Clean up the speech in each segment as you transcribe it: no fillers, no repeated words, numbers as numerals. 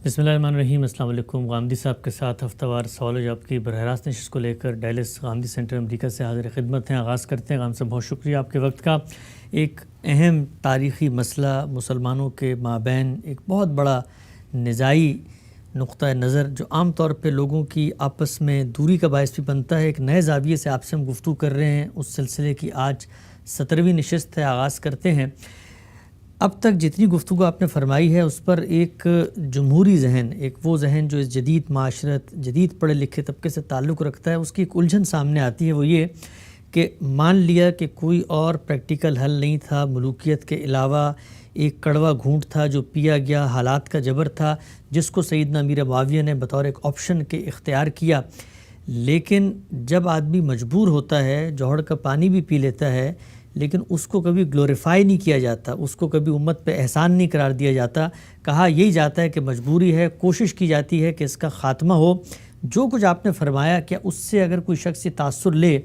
بسم اللہ الرحمن الرحیم۔ السلام علیکم۔ غامدی صاحب کے ساتھ ہفتہ وار سوال و جواب کی براہ راست نشست کو لے کر ڈیلس غامدی سینٹر امریکہ سے حاضر خدمت ہیں۔ آغاز کرتے ہیں۔ غام صاحب بہت شکریہ آپ کے وقت کا۔ ایک اہم تاریخی مسئلہ مسلمانوں کے مابین ایک بہت بڑا نزاعی نقطہ نظر جو عام طور پہ لوگوں کی آپس میں دوری کا باعث بھی بنتا ہے، ایک نئے زاویے سے آپ سے ہم گفتگو کر رہے ہیں۔ اس سلسلے کی آج 17ویں نشست ہے، آغاز کرتے ہیں۔ اب تک جتنی گفتگو آپ نے فرمائی ہے اس پر ایک جمہوری ذہن، ایک وہ ذہن جو اس جدید معاشرت، جدید پڑھے لکھے طبقے سے تعلق رکھتا ہے، اس کی ایک الجھن سامنے آتی ہے۔ وہ یہ کہ مان لیا کہ کوئی اور پریکٹیکل حل نہیں تھا، ملوکیت کے علاوہ ایک کڑوا گھونٹ تھا جو پیا گیا، حالات کا جبر تھا جس کو سیدنا امیر معاویہ نے بطور ایک آپشن کے اختیار کیا۔ لیکن جب آدمی مجبور ہوتا ہے، جوہر کا پانی بھی پی لیتا ہے، لیکن اس کو کبھی گلوریفائی نہیں کیا جاتا، اس کو کبھی امت پہ احسان نہیں قرار دیا جاتا۔ کہا یہی جاتا ہے کہ مجبوری ہے، کوشش کی جاتی ہے کہ اس کا خاتمہ ہو۔ جو کچھ آپ نے فرمایا، کیا اس سے اگر کوئی شخص یہ تاثر لے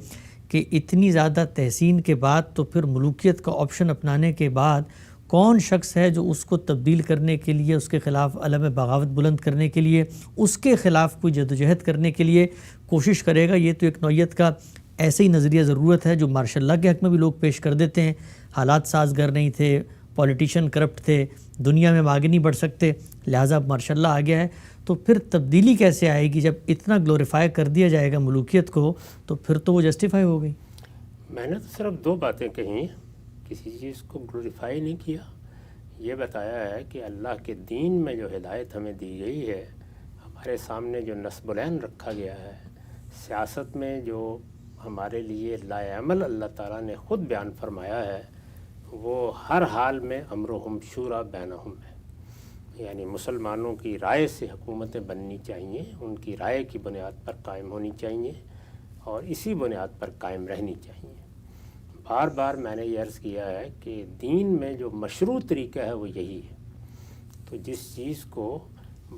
کہ اتنی زیادہ تحسین کے بعد تو پھر ملوکیت کا آپشن اپنانے کے بعد کون شخص ہے جو اس کو تبدیل کرنے کے لیے، اس کے خلاف علم بغاوت بلند کرنے کے لیے، اس کے خلاف کوئی جدوجہد کرنے کے لیے کوشش کرے گا؟ یہ تو ایک نوعیت کا ایسے ہی نظریہ ضرورت ہے جو مارشاء اللہ کے حق میں بھی لوگ پیش کر دیتے ہیں۔ حالات سازگار نہیں تھے، پولیٹیشین کرپٹ تھے، دنیا میں ہم آگے نہیں بڑھ سکتے، لہٰذا مارشاء اللہ آ گیا ہے۔ تو پھر تبدیلی کیسے آئے گی جب اتنا گلوریفائی کر دیا جائے گا ملوکیت کو؟ تو پھر تو وہ جسٹیفائی ہو گئی۔ میں نے تو صرف دو باتیں کہیں، کسی چیز کو گلوریفائی نہیں کیا، یہ بتایا ہے کہ اللہ کے دین میں جو ہدایت ہمیں دی گئی ہے، ہمارے سامنے جو نصب العین رکھا گیا ہے، سیاست میں جو ہمارے لیے لائعمل اللہ تعالیٰ نے خود بیان فرمایا ہے، وہ ہر حال میں امرہم شورا بینہم ہے، یعنی مسلمانوں کی رائے سے حکومتیں بننی چاہیے، ان کی رائے کی بنیاد پر قائم ہونی چاہیے اور اسی بنیاد پر قائم رہنی چاہیے۔ بار بار میں نے یہ عرض کیا ہے کہ دین میں جو مشروع طریقہ ہے وہ یہی ہے۔ تو جس چیز کو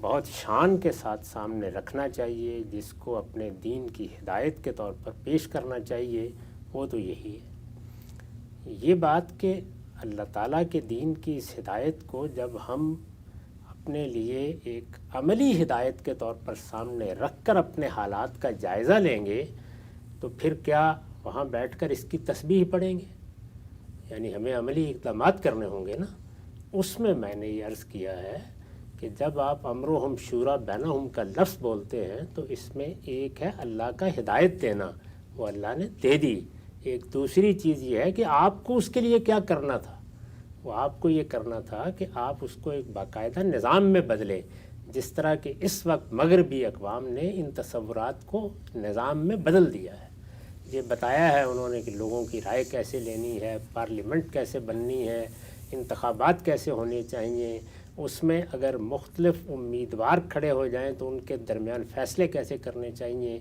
بہت شان کے ساتھ سامنے رکھنا چاہیے، جس کو اپنے دین کی ہدایت کے طور پر پیش کرنا چاہیے، وہ تو یہی ہے۔ یہ بات کہ اللہ تعالیٰ کے دین کی اس ہدایت کو جب ہم اپنے لیے ایک عملی ہدایت کے طور پر سامنے رکھ کر اپنے حالات کا جائزہ لیں گے تو پھر کیا وہاں بیٹھ کر اس کی تسبیح پڑھیں گے؟ یعنی ہمیں عملی اقدامات کرنے ہوں گے نا۔ اس میں نے یہ عرض کیا ہے کہ جب آپ امرہم شورا بینہم کا لفظ بولتے ہیں تو اس میں ایک ہے اللہ کا ہدایت دینا، وہ اللہ نے دے دی۔ ایک دوسری چیز یہ ہے کہ آپ کو اس کے لیے کیا کرنا تھا، وہ آپ کو یہ کرنا تھا کہ آپ اس کو ایک باقاعدہ نظام میں بدلیں، جس طرح کہ اس وقت مغربی اقوام نے ان تصورات کو نظام میں بدل دیا ہے۔ یہ بتایا ہے انہوں نے کہ لوگوں کی رائے کیسے لینی ہے، پارلیمنٹ کیسے بننی ہے، انتخابات کیسے ہونے چاہیے، اس میں اگر مختلف امیدوار کھڑے ہو جائیں تو ان کے درمیان فیصلے کیسے کرنے چاہیے،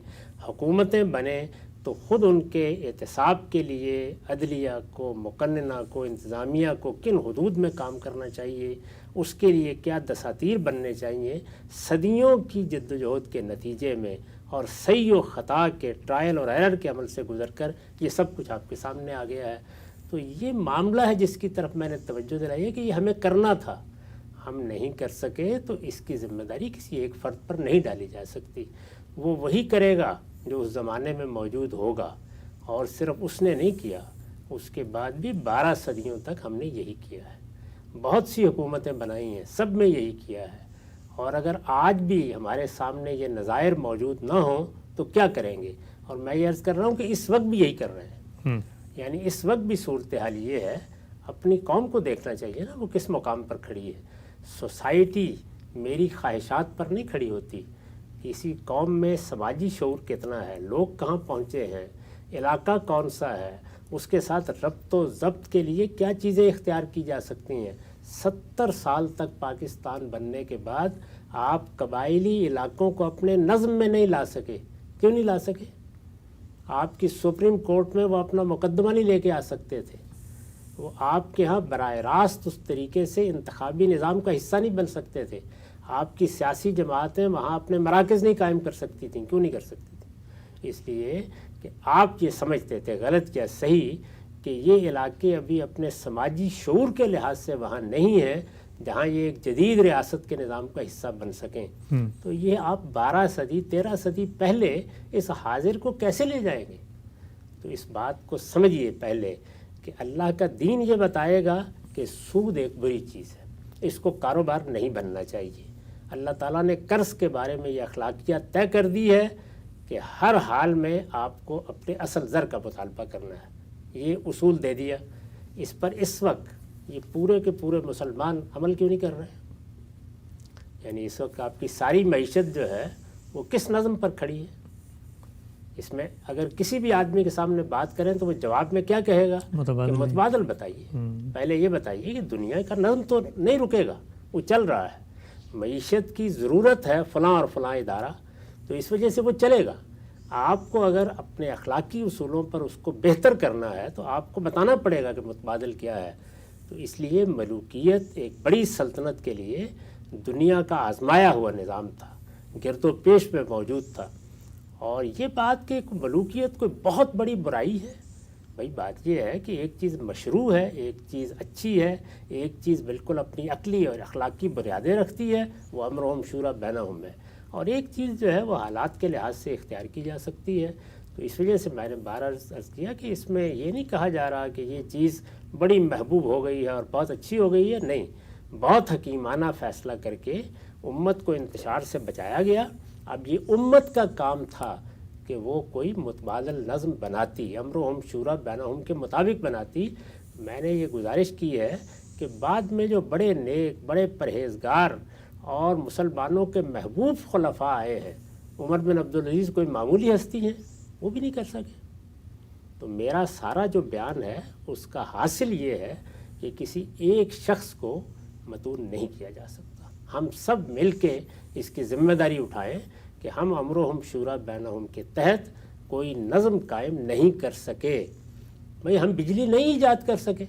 حکومتیں بنیں تو خود ان کے احتساب کے لیے عدلیہ کو، مقننہ کو، انتظامیہ کو کن حدود میں کام کرنا چاہیے، اس کے لیے کیا دساتیر بننے چاہیے، صدیوں کی جدوجہد کے نتیجے میں اور صحیح و خطا کے ٹرائل اور ایرر کے عمل سے گزر کر یہ سب کچھ آپ کے سامنے آ گیا ہے۔ تو یہ معاملہ ہے جس کی طرف میں نے توجہ دلائی ہے کہ یہ ہمیں کرنا تھا، ہم نہیں کر سکے تو اس کی ذمہ داری کسی ایک فرد پر نہیں ڈالی جا سکتی۔ وہ وہی کرے گا جو اس زمانے میں موجود ہوگا، اور صرف اس نے نہیں کیا، اس کے بعد بھی 12 صدیوں تک ہم نے یہی کیا ہے۔ بہت سی حکومتیں بنائی ہیں، سب میں یہی کیا ہے، اور اگر آج بھی ہمارے سامنے یہ نظائر موجود نہ ہوں تو کیا کریں گے؟ اور میں یہ عرض کر رہا ہوں کہ اس وقت بھی یہی کر رہے ہیں۔ یعنی اس وقت بھی صورتحال یہ ہے، اپنی قوم کو دیکھنا چاہیے نا وہ کس مقام پر کھڑی ہے۔ سوسائٹی میری خواہشات پر نہیں کھڑی ہوتی، کسی قوم میں سماجی شعور کتنا ہے، لوگ کہاں پہنچے ہیں، علاقہ کون سا ہے، اس کے ساتھ ربط و ضبط کے لیے کیا چیزیں اختیار کی جا سکتی ہیں۔ 70 سال تک پاکستان بننے کے بعد آپ قبائلی علاقوں کو اپنے نظم میں نہیں لا سکے۔ کیوں نہیں لا سکے؟ آپ کی سپریم کورٹ میں وہ اپنا مقدمہ نہیں لے کے آ سکتے تھے، وہ آپ کے ہاں براہ راست اس طریقے سے انتخابی نظام کا حصہ نہیں بن سکتے تھے، آپ کی سیاسی جماعتیں وہاں اپنے مراکز نہیں قائم کر سکتی تھیں۔ کیوں نہیں کر سکتی تھیں؟ اس لیے کہ آپ یہ سمجھتے تھے، غلط یا صحیح، کہ یہ علاقے ابھی اپنے سماجی شعور کے لحاظ سے وہاں نہیں ہیں جہاں یہ ایک جدید ریاست کے نظام کا حصہ بن سکیں. تو یہ آپ 12 صدی 13 صدی پہلے اس حاضر کو کیسے لے جائیں گے؟ تو اس بات کو سمجھیے پہلے کہ اللہ کا دین یہ بتائے گا کہ سود ایک بری چیز ہے، اس کو کاروبار نہیں بننا چاہیے. اللہ تعالیٰ نے قرض کے بارے میں یہ اخلاقیات طے کر دی ہے کہ ہر حال میں آپ کو اپنے اصل زر کا مطالبہ کرنا ہے. یہ اصول دے دیا. اس پر اس وقت یہ پورے کے پورے مسلمان عمل کیوں نہیں کر رہے؟ یعنی اس وقت آپ کی ساری معیشت جو ہے وہ کس نظم پر کھڑی ہے؟ اس میں اگر کسی بھی آدمی کے سامنے بات کریں تو وہ جواب میں کیا کہے گا کہ متبادل بتائیے. پہلے یہ بتائیے کہ دنیا کا نظم تو نہیں رکے گا، وہ چل رہا ہے. معیشت کی ضرورت ہے فلاں اور فلاں ادارہ، تو اس وجہ سے وہ چلے گا. آپ کو اگر اپنے اخلاقی اصولوں پر اس کو بہتر کرنا ہے تو آپ کو بتانا پڑے گا کہ متبادل کیا ہے. تو اس لیے ملوکیت ایک بڑی سلطنت کے لیے دنیا کا آزمایا ہوا نظام تھا، گرد و پیش میں موجود تھا. اور یہ بات کہ ملوکیت کوئی بہت بڑی برائی ہے، بھائی بات یہ ہے کہ ایک چیز مشروع ہے، ایک چیز اچھی ہے، ایک چیز بالکل اپنی عقلی اور اخلاقی بنیادیں رکھتی ہے، وہ امرہم شورا بینہم ہے. اور ایک چیز جو ہے وہ حالات کے لحاظ سے اختیار کی جا سکتی ہے. تو اس وجہ سے میں نے بار عرض کیا کہ اس میں یہ نہیں کہا جا رہا کہ یہ چیز بڑی محبوب ہو گئی ہے اور بہت اچھی ہو گئی ہے، نہیں، بہت حکیمانہ فیصلہ کر کے امت کو انتشار سے بچایا گیا. اب یہ امت کا کام تھا کہ وہ کوئی متبادل نظم بناتی، امرہم شورا بینہم کے مطابق بناتی. میں نے یہ گزارش کی ہے کہ بعد میں جو بڑے نیک، بڑے پرہیزگار اور مسلمانوں کے محبوب خلفاء آئے ہیں، عمر بن عبدالعزیز کوئی معمولی ہستی ہیں، وہ بھی نہیں کر سکے. تو میرا سارا جو بیان ہے اس کا حاصل یہ ہے کہ کسی ایک شخص کو متون نہیں کیا جا سکتا. ہم سب مل کے اس کی ذمہ داری اٹھائیں کہ ہم امرہم شورا بینہم کے تحت کوئی نظم قائم نہیں کر سکے. بھئی ہم بجلی نہیں ایجاد کر سکے،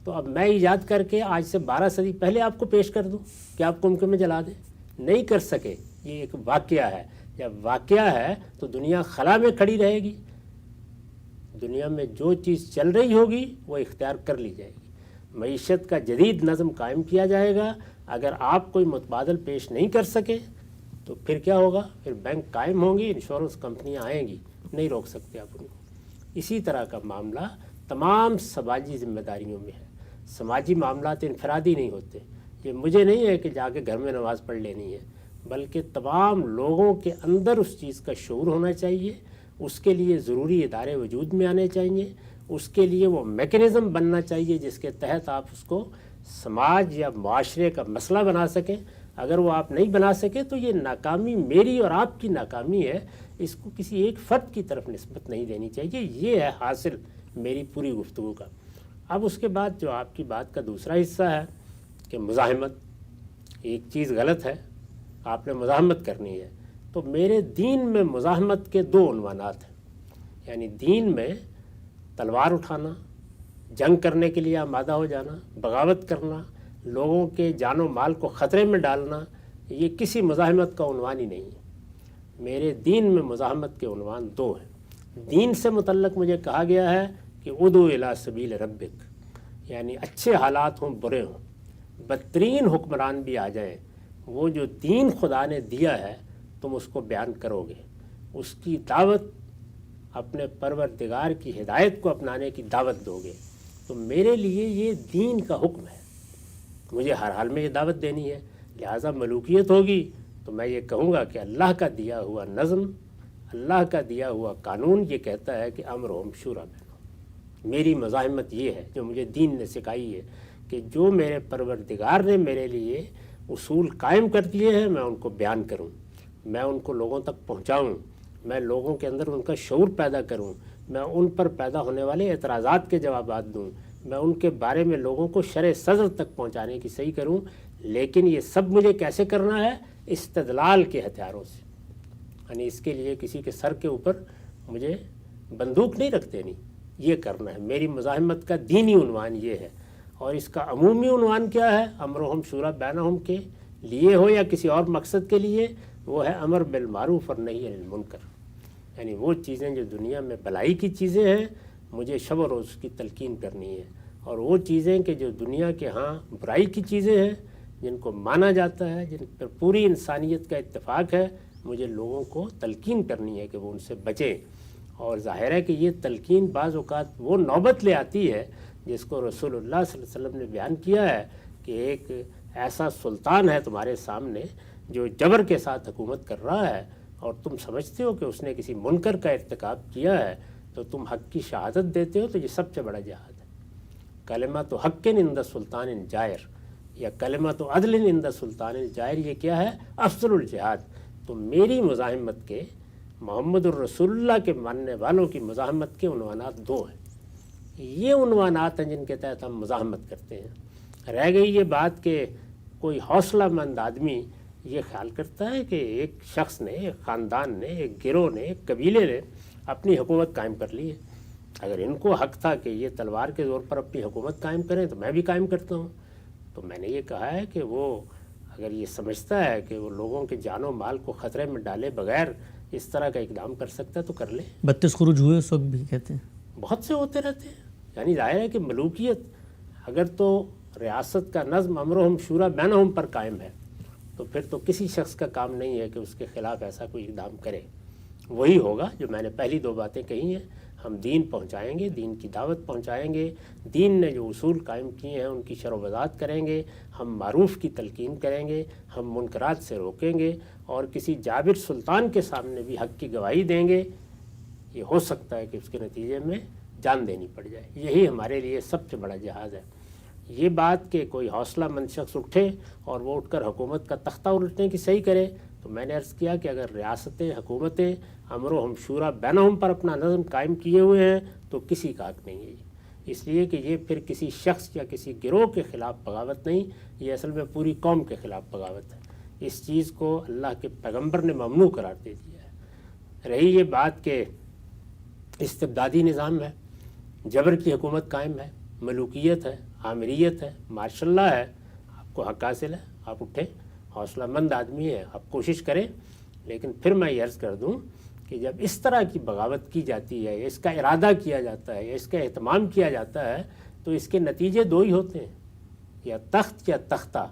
تو اب میں ایجاد کر کے آج سے 12 صدی پہلے آپ کو پیش کر دوں کہ آپ کنکے میں جلا دیں؟ نہیں کر سکے. یہ ایک واقعہ ہے. جب واقعہ ہے تو دنیا خلا میں کھڑی رہے گی. دنیا میں جو چیز چل رہی ہوگی وہ اختیار کر لی جائے گی. معیشت کا جدید نظم قائم کیا جائے گا. اگر آپ کوئی متبادل پیش نہیں کر سکے تو پھر کیا ہوگا؟ پھر بینک قائم ہوں گی، انشورنس کمپنیاں آئیں گی، نہیں روک سکتے آپ ان کو. اسی طرح کا معاملہ تمام سماجی ذمہ داریوں میں ہے. سماجی معاملات انفرادی نہیں ہوتے. یہ مجھے نہیں ہے کہ جا کے گھر میں نماز پڑھ لینی ہے، بلکہ تمام لوگوں کے اندر اس چیز کا شعور ہونا چاہیے. اس کے لیے ضروری ادارے وجود میں آنے چاہیے. اس کے لیے وہ میکنزم بننا چاہیے جس کے تحت آپ اس کو سماج یا معاشرے کا مسئلہ بنا سکیں. اگر وہ آپ نہیں بنا سکے تو یہ ناکامی میری اور آپ کی ناکامی ہے. اس کو کسی ایک فرد کی طرف نسبت نہیں دینی چاہیے. یہ ہے حاصل میری پوری گفتگو کا. اب اس کے بعد جو آپ کی بات کا دوسرا حصہ ہے کہ مزاحمت ایک چیز غلط ہے، آپ نے مزاحمت کرنی ہے. تو میرے دین میں مزاحمت کے 2 عنوانات ہیں. یعنی دین میں تلوار اٹھانا، جنگ کرنے کے لیے آمادہ ہو جانا، بغاوت کرنا، لوگوں کے جان و مال کو خطرے میں ڈالنا، یہ کسی مزاحمت کا عنوان ہی نہیں ہے. میرے دین میں مزاحمت کے عنوان 2 ہیں. دین سے متعلق مجھے کہا گیا ہے کہ ادعو الی سبیل ربک، یعنی اچھے حالات ہوں برے ہوں، بدترین حکمران بھی آ جائیں، وہ جو دین خدا نے دیا ہے تم اس کو بیان کرو گے. اس کی دعوت، اپنے پروردگار کی ہدایت کو اپنانے کی دعوت دو گے. تو میرے لیے یہ دین کا حکم ہے، مجھے ہر حال میں یہ دعوت دینی ہے. لہٰذا ملوکیت ہوگی تو میں یہ کہوں گا کہ اللہ کا دیا ہوا نظم، اللہ کا دیا ہوا قانون یہ کہتا ہے کہ امرہم شورا بینہم. میری مزاحمت یہ ہے جو مجھے دین نے سکھائی ہے کہ جو میرے پروردگار نے میرے لیے اصول قائم کر دیے ہیں میں ان کو بیان کروں، میں ان کو لوگوں تک پہنچاؤں، میں لوگوں کے اندر ان کا شعور پیدا کروں، میں ان پر پیدا ہونے والے اعتراضات کے جوابات دوں، میں ان کے بارے میں لوگوں کو شرح صدر تک پہنچانے کی صحیح کروں. لیکن یہ سب مجھے کیسے کرنا ہے؟ استدلال کے ہتھیاروں سے. یعنی اس کے لیے کسی کے سر کے اوپر مجھے بندوق نہیں رکھ دینی، یہ کرنا ہے. میری مزاحمت کا دینی عنوان یہ ہے. اور اس کا عمومی عنوان کیا ہے؟ امرہم شورا بینہم کے لیے ہو یا کسی اور مقصد کے لیے، وہ ہے امر بالمعروف اور نہی عن المنکر. یعنی وہ چیزیں جو دنیا میں بھلائی کی چیزیں ہیں مجھے شب و روز کی تلقین کرنی ہے، اور وہ چیزیں کہ جو دنیا کے ہاں برائی کی چیزیں ہیں، جن کو مانا جاتا ہے، جن پر پوری انسانیت کا اتفاق ہے، مجھے لوگوں کو تلقین کرنی ہے کہ وہ ان سے بچیں۔ اور ظاہر ہے کہ یہ تلقین بعض اوقات وہ نوبت لے آتی ہے جس کو رسول اللہ صلی اللہ علیہ وسلم نے بیان کیا ہے کہ ایک ایسا سلطان ہے تمہارے سامنے جو جبر کے ساتھ حکومت کر رہا ہے، اور تم سمجھتے ہو کہ اس نے کسی منکر کا ارتکاب کیا ہے تو تم حق کی شہادت دیتے ہو، تو یہ سب سے بڑا جہاد ہے۔ کلمۃ حق عند سلطان جائر، یا کلمۃ عدل عند سلطان جائر، یہ کیا ہے؟ افضل الجہاد۔ تو میری مزاحمت کے، محمد الرسول اللہ کے ماننے والوں کی مزاحمت کے عنوانات دو ہیں۔ یہ عنوانات ہیں جن کے تحت ہم مزاحمت کرتے ہیں۔ رہ گئی یہ بات کہ کوئی حوصلہ مند آدمی یہ خیال کرتا ہے کہ ایک شخص نے، ایک خاندان نے، ایک گروہ نے، ایک قبیلے نے اپنی حکومت قائم کر لی ہے، اگر ان کو حق تھا کہ یہ تلوار کے زور پر اپنی حکومت قائم کریں تو میں بھی قائم کرتا ہوں۔ تو میں نے یہ کہا ہے کہ وہ اگر یہ سمجھتا ہے کہ وہ لوگوں کے جان و مال کو خطرے میں ڈالے بغیر اس طرح کا اقدام کر سکتا ہے تو کر لے۔ 32 خروج ہوئے اس وقت بھی کہتے ہیں، بہت سے ہوتے رہتے ہیں۔ یعنی ظاہر ہے کہ ملوکیت اگر تو ریاست کا نظم امرہم شورا بینہم پر قائم ہے تو پھر تو کسی شخص کا کام نہیں ہے کہ اس کے خلاف ایسا کوئی اقدام کرے۔ وہی ہوگا جو میں نے پہلی دو باتیں کہی ہیں، ہم دین پہنچائیں گے، دین کی دعوت پہنچائیں گے، دین نے جو اصول قائم کیے ہیں ان کی شرح و وضاحت کریں گے، ہم معروف کی تلقین کریں گے، ہم منکرات سے روکیں گے، اور کسی جابر سلطان کے سامنے بھی حق کی گواہی دیں گے۔ یہ ہو سکتا ہے کہ اس کے نتیجے میں جان دینی پڑ جائے۔ یہی ہمارے لیے سب سے بڑا جہاد ہے۔ یہ بات کہ کوئی حوصلہ مند شخص اٹھے اور وہ اٹھ کر حکومت کا تختہ الٹنے کی صحیح کرے، تو میں نے عرض کیا کہ اگر ریاستیں، حکومتیں امرہم شورا بینہم پر اپنا نظم قائم کیے ہوئے ہیں تو کسی کا حق نہیں ہے یہ، اس لیے کہ یہ پھر کسی شخص یا کسی گروہ کے خلاف بغاوت نہیں، یہ اصل میں پوری قوم کے خلاف بغاوت ہے۔ اس چیز کو اللہ کے پیغمبر نے ممنوع قرار دے دیا ہے۔ رہی یہ بات کہ استبدادی نظام ہے، جبر کی حکومت قائم ہے، ملوکیت ہے، آمریت ہے، ماشاء اللہ ہے، آپ کو حق حاصل ہے، آپ اٹھیں، حوصلہ مند آدمی ہے، آپ کوشش کریں۔ لیکن پھر میں یہ عرض کر دوں کہ جب اس طرح کی بغاوت کی جاتی ہے، اس کا ارادہ کیا جاتا ہے، اس کا اہتمام کیا جاتا ہے، تو اس کے نتیجے دو ہی ہوتے ہیں، یا تخت یا تختہ۔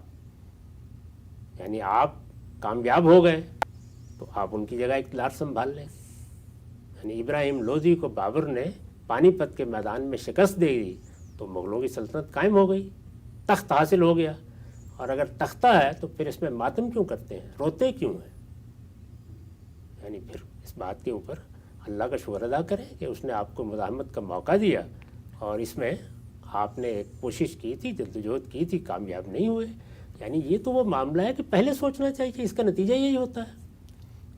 یعنی آپ کامیاب ہو گئے تو آپ ان کی جگہ اقتدار سنبھال لیں۔ یعنی ابراہیم لودھی کو بابر نے پانی پت کے میدان میں شکست دے دی تو مغلوں کی سلطنت قائم ہو گئی، تخت حاصل ہو گیا۔ اور اگر تختہ ہے تو پھر اس میں ماتم کیوں کرتے ہیں، روتے کیوں ہیں؟ یعنی پھر اس بات کے اوپر اللہ کا شکر ادا کریں کہ اس نے آپ کو مزاحمت کا موقع دیا، اور اس میں آپ نے ایک کوشش کی تھی، جدوجہد کی تھی، کامیاب نہیں ہوئے۔ یعنی یہ تو وہ معاملہ ہے کہ پہلے سوچنا چاہیے کہ اس کا نتیجہ یہی ہوتا ہے۔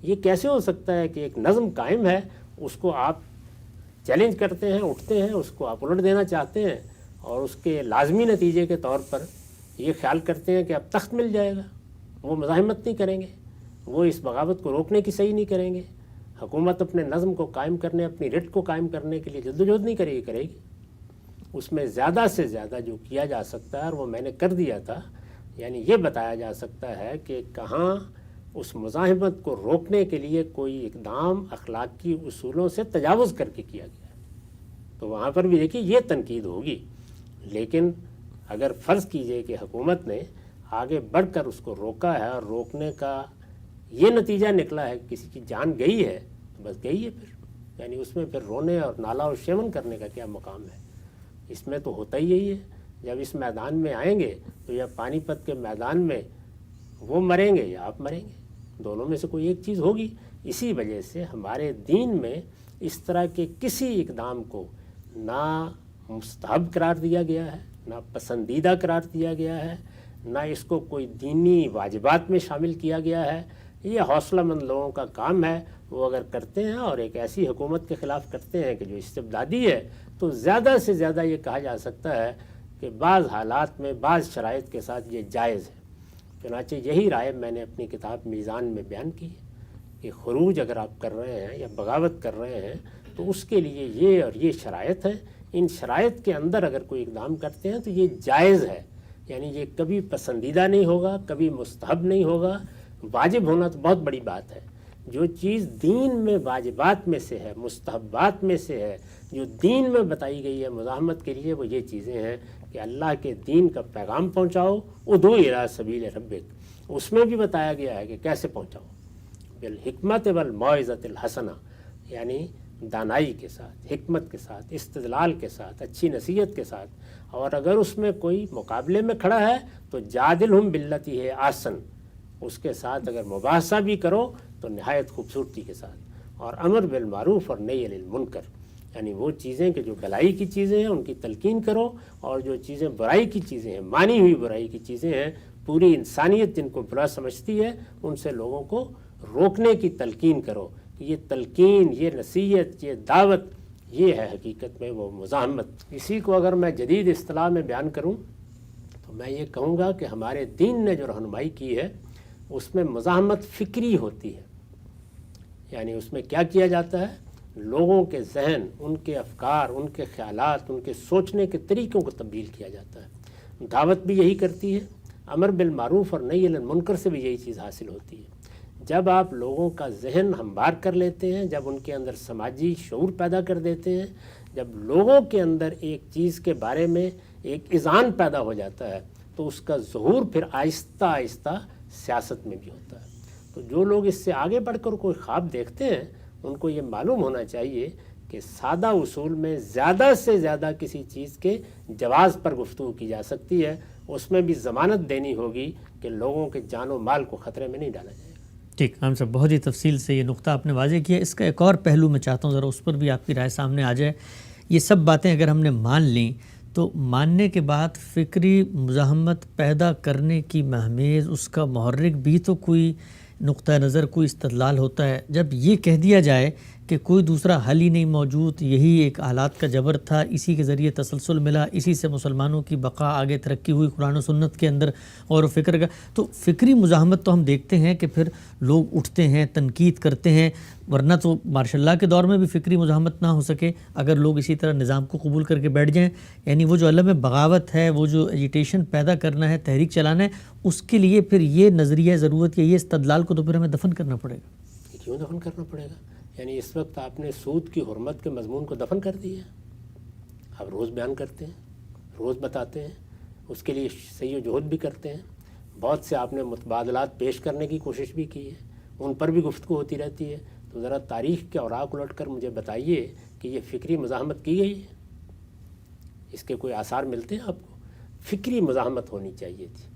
یہ کیسے ہو سکتا ہے کہ ایک نظم قائم ہے، اس کو آپ چیلنج کرتے ہیں، اٹھتے ہیں، اس کو آپ الٹ دینا چاہتے ہیں، اور اس کے لازمی نتیجے کے طور پر یہ خیال کرتے ہیں کہ اب تخت مل جائے گا۔ وہ مزاحمت نہیں کریں گے، وہ اس بغاوت کو روکنے کی صحیح نہیں کریں گے، حکومت اپنے نظم کو قائم کرنے، اپنی رٹ کو قائم کرنے کے لیے جدوجہد نہیں کرے گی۔ اس میں زیادہ سے زیادہ جو کیا جا سکتا ہے، اور وہ میں نے کر دیا تھا، یعنی یہ بتایا جا سکتا ہے کہ کہاں اس مزاحمت کو روکنے کے لیے کوئی اقدام اخلاقی اصولوں سے تجاوز کر کے کیا گیا ہے، تو وہاں پر بھی دیکھیے یہ تنقید ہوگی۔ لیکن اگر فرض کیجئے کہ حکومت نے آگے بڑھ کر اس کو روکا ہے، اور روکنے کا یہ نتیجہ نکلا ہے کہ کسی کی جان گئی ہے، تو بس گئی ہے پھر، یعنی اس میں پھر رونے اور نالا و شیون کرنے کا کیا مقام ہے؟ اس میں تو ہوتا ہی یہی ہے، جب اس میدان میں آئیں گے تو یا پانی پت کے میدان میں وہ مریں گے یا آپ مریں گے، دونوں میں سے کوئی ایک چیز ہوگی۔ اسی وجہ سے ہمارے دین میں اس طرح کے کسی اقدام کو نہ مستحب قرار دیا گیا ہے، نہ پسندیدہ قرار دیا گیا ہے، نہ اس کو کوئی دینی واجبات میں شامل کیا گیا ہے۔ یہ حوصلہ مند لوگوں کا کام ہے، وہ اگر کرتے ہیں اور ایک ایسی حکومت کے خلاف کرتے ہیں کہ جو استبدادی ہے، تو زیادہ سے زیادہ یہ کہا جا سکتا ہے کہ بعض حالات میں بعض شرائط کے ساتھ یہ جائز ہے۔ چنانچہ یہی رائے میں نے اپنی کتاب میزان میں بیان کی ہے کہ خروج اگر آپ کر رہے ہیں یا بغاوت کر رہے ہیں تو اس کے لیے یہ اور یہ شرائط ہیں، ان شرائط کے اندر اگر کوئی اقدام کرتے ہیں تو یہ جائز ہے، یعنی یہ کبھی پسندیدہ نہیں ہوگا، کبھی مستحب نہیں ہوگا۔ واجب ہونا تو بہت بڑی بات ہے، جو چیز دین میں واجبات میں سے ہے، مستحبات میں سے ہے، جو دین میں بتائی گئی ہے مزاحمت کے لیے وہ یہ چیزیں ہیں کہ اللہ کے دین کا پیغام پہنچاؤ، ادعو الی سبیل ربک، اس میں بھی بتایا گیا ہے کہ کیسے پہنچاؤ، بالحکمت والموعظۃ الحسنہ، یعنی دانائی کے ساتھ، حکمت کے ساتھ، استدلال کے ساتھ، اچھی نصیحت کے ساتھ، اور اگر اس میں کوئی مقابلے میں کھڑا ہے تو جادلہم باللتی ہے احسن، اس کے ساتھ اگر مباحثہ بھی کرو تو نہایت خوبصورتی کے ساتھ، اور امر بالمعروف اور نہی عن المنکر، یعنی وہ چیزیں کہ جو بھلائی کی چیزیں ہیں ان کی تلقین کرو، اور جو چیزیں برائی کی چیزیں ہیں، مانی ہوئی برائی کی چیزیں ہیں، پوری انسانیت جن کو برا سمجھتی ہے ان سے لوگوں کو روکنے کی تلقین کرو۔ یہ تلقین، یہ نصیحت، یہ دعوت، یہ ہے حقیقت میں وہ مزاحمت۔ اسی کو اگر میں جدید اصطلاح میں بیان کروں تو میں یہ کہوں گا کہ ہمارے دین نے جو رہنمائی کی ہے اس میں مزاحمت فکری ہوتی ہے، یعنی اس میں کیا کیا جاتا ہے، لوگوں کے ذہن، ان کے افکار، ان کے خیالات، ان کے سوچنے کے طریقوں کو تبدیل کیا جاتا ہے۔ دعوت بھی یہی کرتی ہے، امر بالمعروف اور نہی عن المنکر سے بھی یہی چیز حاصل ہوتی ہے۔ جب آپ لوگوں کا ذہن ہموار کر لیتے ہیں، جب ان کے اندر سماجی شعور پیدا کر دیتے ہیں، جب لوگوں کے اندر ایک چیز کے بارے میں ایک اذعان پیدا ہو جاتا ہے تو اس کا ظہور پھر آہستہ آہستہ سیاست میں بھی ہوتا ہے۔ تو جو لوگ اس سے آگے بڑھ کر کوئی خواب دیکھتے ہیں ان کو یہ معلوم ہونا چاہیے کہ سادہ اصول میں زیادہ سے زیادہ کسی چیز کے جواز پر گفتگو کی جا سکتی ہے، اس میں بھی ضمانت دینی ہوگی کہ لوگوں کے جان و مال کو خطرے میں نہیں ڈالا جائے گا۔ ٹھیک، ہم سب بہت ہی تفصیل سے یہ نقطہ آپ نے واضح کیا۔ اس کا ایک اور پہلو میں چاہتا ہوں ذرا اس پر بھی آپ کی رائے سامنے آ جائے۔ یہ سب باتیں اگر ہم نے مان لیں تو ماننے کے بعد فکری مزاحمت پیدا کرنے کی مہمیز، اس کا محرک بھی تو کوئی نقطہ نظر، کوئی استدلال ہوتا ہے۔ جب یہ کہہ دیا جائے کہ کوئی دوسرا حل ہی نہیں موجود، یہی ایک حالات کا جبر تھا، اسی کے ذریعے تسلسل ملا، اسی سے مسلمانوں کی بقا آگے ترقی ہوئی قرآن و سنت کے اندر اور فکر کا، تو فکری مزاحمت تو ہم دیکھتے ہیں کہ پھر لوگ اٹھتے ہیں، تنقید کرتے ہیں، ورنہ تو ماشاء اللہ کے دور میں بھی فکری مزاحمت نہ ہو سکے اگر لوگ اسی طرح نظام کو قبول کر کے بیٹھ جائیں۔ یعنی وہ جو علم بغاوت ہے، وہ جو ایجیٹیشن پیدا کرنا ہے، تحریک چلانا ہے، اس کے لیے پھر یہ نظریہ ضرورت یا یہ استدلال کو تو پھر ہمیں دفن کرنا پڑے گا۔ کیوں دفن کرنا پڑے گا؟ یعنی اس وقت آپ نے سود کی حرمت کے مضمون کو دفن کر دیا ہے۔ آپ روز بیان کرتے ہیں، روز بتاتے ہیں، اس کے لیے سعی و جہد بھی کرتے ہیں، بہت سے آپ نے متبادلات پیش کرنے کی کوشش بھی کی ہے، ان پر بھی گفتگو ہوتی رہتی ہے۔ تو ذرا تاریخ کے اوراق الٹ کر مجھے بتائیے کہ یہ فکری مزاحمت کی گئی ہے، اس کے کوئی آثار ملتے ہیں آپ کو؟ فکری مزاحمت ہونی چاہیے تھی،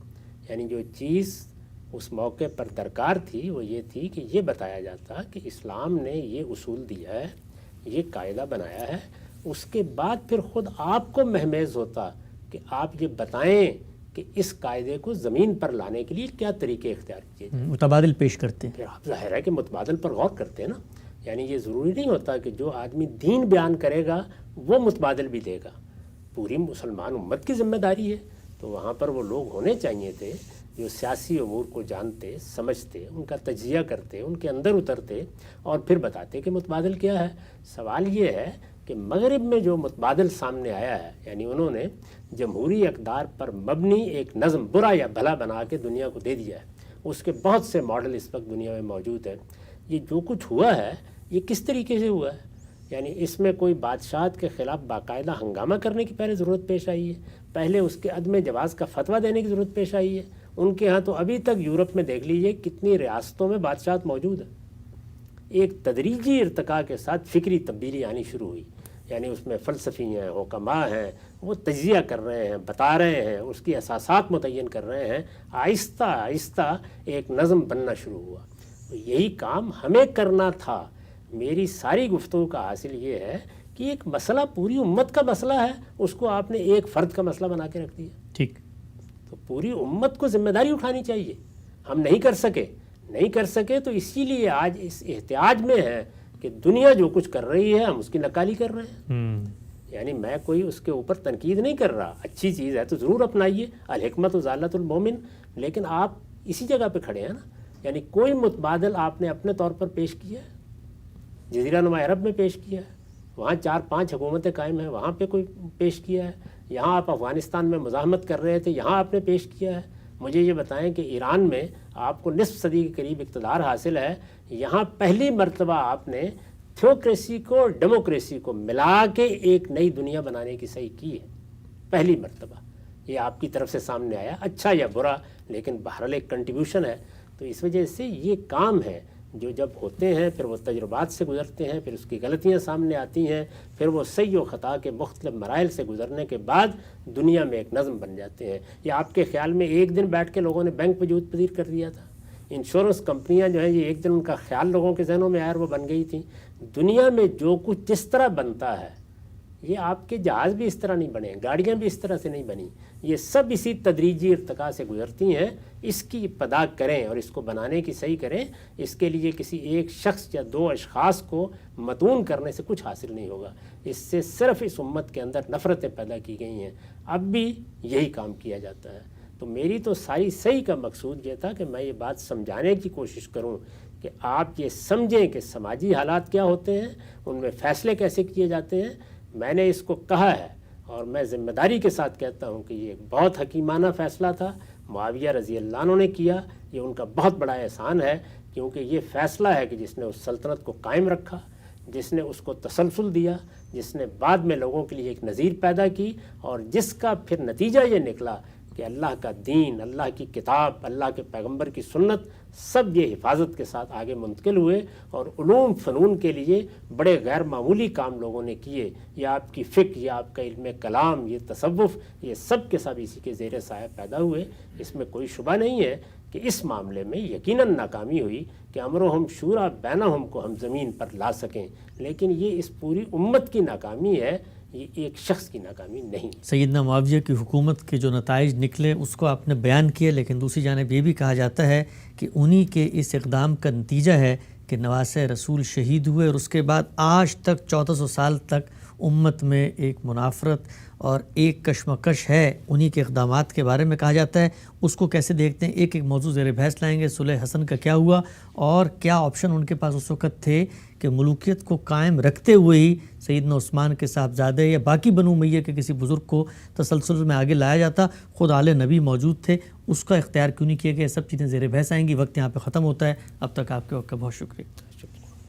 یعنی جو چیز اس موقع پر درکار تھی وہ یہ تھی کہ یہ بتایا جاتا کہ اسلام نے یہ اصول دیا ہے، یہ قاعدہ بنایا ہے، اس کے بعد پھر خود آپ کو مہمیز ہوتا کہ آپ یہ بتائیں کہ اس قاعدے کو زمین پر لانے کے لیے کیا طریقے اختیار کیے جائیں۔ متبادل پیش کرتے ہیں، پھر آپ ظاہر ہے کہ متبادل پر غور کرتے ہیں نا، یعنی یہ ضروری نہیں ہوتا کہ جو آدمی دین بیان کرے گا وہ متبادل بھی دے گا، پوری مسلمان امت کی ذمہ داری ہے۔ تو وہاں پر وہ لوگ ہونے چاہیے تھے جو سیاسی امور کو جانتے، سمجھتے، ان کا تجزیہ کرتے، ان کے اندر اترتے اور پھر بتاتے کہ متبادل کیا ہے۔ سوال یہ ہے کہ مغرب میں جو متبادل سامنے آیا ہے، یعنی انہوں نے جمہوری اقدار پر مبنی ایک نظم برا یا بھلا بنا کے دنیا کو دے دیا ہے، اس کے بہت سے ماڈل اس وقت دنیا میں موجود ہیں۔ یہ جو کچھ ہوا ہے یہ کس طریقے سے ہوا ہے؟ یعنی اس میں کوئی بادشاہت کے خلاف باقاعدہ ہنگامہ کرنے کی پہلے ضرورت پیش آئی ہے، پہلے اس کے عدم جواز کا فتویٰ دینے کی ضرورت پیش آئی ہے۔ ان کے ہاں تو ابھی تک یورپ میں دیکھ لیجئے کتنی ریاستوں میں بادشاہت موجود ہے۔ ایک تدریجی ارتقاء کے ساتھ فکری تبدیلی آنی شروع ہوئی، یعنی اس میں فلسفی ہیں، حکماء ہیں، وہ تجزیہ کر رہے ہیں، بتا رہے ہیں، اس کی اساسات متعین کر رہے ہیں، آہستہ آہستہ ایک نظم بننا شروع ہوا۔ تو یہی کام ہمیں کرنا تھا۔ میری ساری گفتگو کا حاصل یہ ہے کہ ایک مسئلہ پوری امت کا مسئلہ ہے، اس کو آپ نے ایک فرد کا مسئلہ بنا کے رکھ دیا۔ ٹھیک، تو پوری امت کو ذمہ داری اٹھانی چاہیے۔ ہم نہیں کر سکے تو اسی لیے آج اس احتیاج میں ہے کہ دنیا جو کچھ کر رہی ہے ہم اس کی نقالی کر رہے ہیں۔ یعنی میں کوئی اس کے اوپر تنقید نہیں کر رہا، اچھی چیز ہے تو ضرور اپنائیے، الحکمت ضالۃ المومن، لیکن آپ اسی جگہ پہ کھڑے ہیں نا۔ یعنی کوئی متبادل آپ نے اپنے طور پر پیش کیا ہے، جزیرہ نما عرب میں پیش کیا ہے، وہاں 4-5 حکومتیں قائم ہیں، وہاں پہ کوئی پیش کیا ہے، یہاں آپ افغانستان میں مزاحمت کر رہے تھے، یہاں آپ نے پیش کیا ہے۔ مجھے یہ بتائیں کہ ایران میں آپ کو نصف صدی کے قریب اقتدار حاصل ہے، یہاں پہلی مرتبہ آپ نے تھیوکریسی کو اور ڈیموکریسی کو ملا کے ایک نئی دنیا بنانے کی صحیح کی ہے پہلی مرتبہ. یہ آپ کی طرف سے سامنے آیا، اچھا یا برا، لیکن بہرحال ایک کنٹریبیوشن ہے. تو اس وجہ سے یہ کام ہے جو جب ہوتے ہیں پھر وہ تجربات سے گزرتے ہیں، پھر اس کی غلطیاں سامنے آتی ہیں، پھر وہ صحیح و خطا کے مختلف مراحل سے گزرنے کے بعد دنیا میں ایک نظم بن جاتے ہیں. یہ آپ کے خیال میں ایک دن بیٹھ کے لوگوں نے بینک وجود پذیر کر دیا تھا؟ انشورنس کمپنیاں جو ہیں یہ ایک دن ان کا خیال لوگوں کے ذہنوں میں آیا اور وہ بن گئی تھیں. دنیا میں جو کچھ جس طرح بنتا ہے، یہ آپ کے جہاز بھی اس طرح نہیں بنے، گاڑیاں بھی اس طرح سے نہیں بنی، یہ سب اسی تدریجی ارتقاء سے گزرتی ہیں. اس کی ابتدا کریں اور اس کو بنانے کی صحیح کریں. اس کے لیے کسی ایک شخص یا دو اشخاص کو متون کرنے سے کچھ حاصل نہیں ہوگا. اس سے صرف اس امت کے اندر نفرتیں پیدا کی گئی ہیں. اب بھی یہی کام کیا جاتا ہے. تو میری تو ساری صحیح کا مقصود یہ تھا کہ میں یہ بات سمجھانے کی کوشش کروں کہ آپ یہ سمجھیں کہ سماجی حالات کیا ہوتے ہیں، ان میں فیصلے کیسے کیے جاتے ہیں. میں نے اس کو کہا ہے اور میں ذمہ داری کے ساتھ کہتا ہوں کہ یہ ایک بہت حکیمانہ فیصلہ تھا معاویہ رضی اللہ عنہ نے کیا. یہ ان کا بہت بڑا احسان ہے، کیونکہ یہ فیصلہ ہے کہ جس نے اس سلطنت کو قائم رکھا، جس نے اس کو تسلسل دیا، جس نے بعد میں لوگوں کے لیے ایک نظیر پیدا کی، اور جس کا پھر نتیجہ یہ نکلا کہ اللہ کا دین، اللہ کی کتاب، اللہ کے پیغمبر کی سنت سب یہ حفاظت کے ساتھ آگے منتقل ہوئے اور علوم فنون کے لیے بڑے غیر معمولی کام لوگوں نے کیے. یہ آپ کی فقہ، یہ آپ کا علم کلام، یہ تصوف، یہ سب کے سب اسی کے زیر سایہ پیدا ہوئے. اس میں کوئی شبہ نہیں ہے کہ اس معاملے میں یقیناً ناکامی ہوئی کہ امرہم شورا بینہم کو ہم زمین پر لا سکیں، لیکن یہ اس پوری امت کی ناکامی ہے، یہ ایک شخص کی ناکامی نہیں. سیدنا معاویہ کی حکومت کے جو نتائج نکلے اس کو آپ نے بیان کیا، لیکن دوسری جانب یہ بھی کہا جاتا ہے کہ انہی کے اس اقدام کا نتیجہ ہے کہ نواسۂ رسول شہید ہوئے، اور اس کے بعد آج تک 1400 سال تک امت میں ایک منافرت اور ایک کشمکش ہے. انہی کے اقدامات کے بارے میں کہا جاتا ہے. اس کو کیسے دیکھتے ہیں؟ ایک ایک موضوع زیر بحث لائیں گے. صلح حسن کا کیا ہوا اور کیا آپشن ان کے پاس اس وقت تھے کہ ملوکیت کو قائم رکھتے ہوئے ہی سیدنا عثمان کے صاحبزادے یا باقی بنو امیہ کے کسی بزرگ کو تسلسل میں آگے لایا جاتا. خود آل نبی موجود تھے، اس کا اختیار کیوں نہیں کیا گیا؟ سب چیزیں زیر بحث آئیں گی. وقت یہاں پہ ختم ہوتا ہے. اب تک آپ کے وقت کا بہت شکریہ.